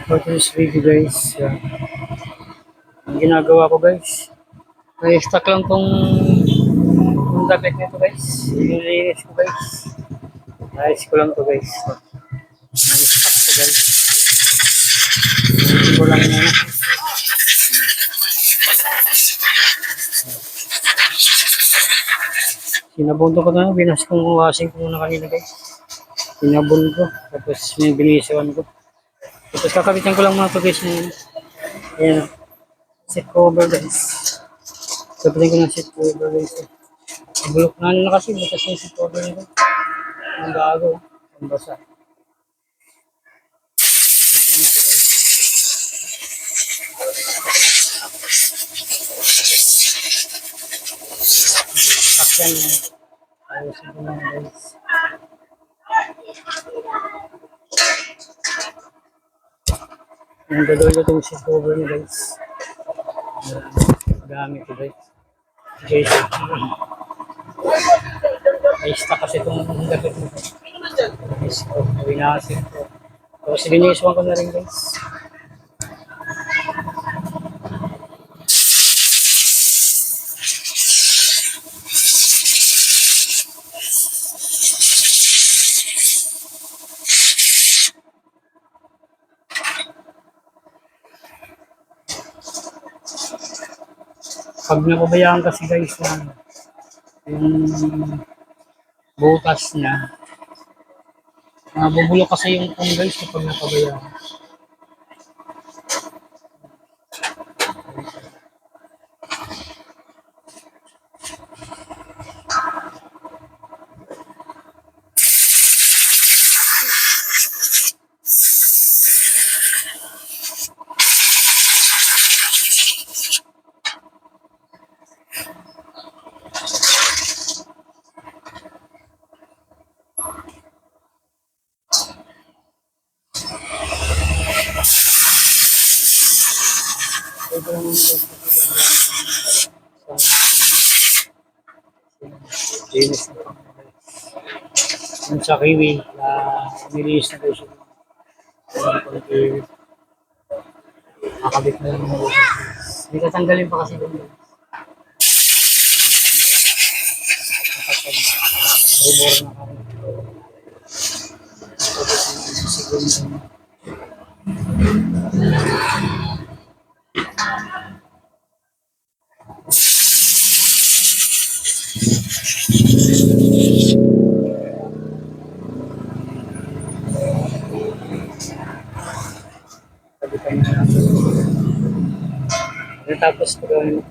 For this video guys, ang ginagawa ko guys, may stock lang tong damit nito guys, nilinis ko guys, ayos ko lang to guys, may stock ko guys, hindi ko lang muna, sinabon ko na, binas kong washing ko muna kanina guys, sinabon ko, tapos may binisiwan ko, tapos kakabitan ko lang mga to guys, ayan, seat cover guys, kabitan ko ng seat cover guys, bulok na kasi, bukas yung seat cover nito, ang gago, ang basa. Sakyan na. Ayusin ko lang guys. Ang gagawin ko itong seat cover niya guys. Gamit ko guys. Guys, ay stock kasi itong dapat mo. Guys, winasin ko. Tapos binisuan ko na rin guys. Pag napabayaan kasi guys na yung bukas niya, bubulok kasi yung phone guys kapag napabayaan. Linis na yung sa kiwi na nilinis na guys yung nakabit na yung mga hindi tatanggalin pa kasi doon rumor na kami siguro sabi ka na tapos pagawin mo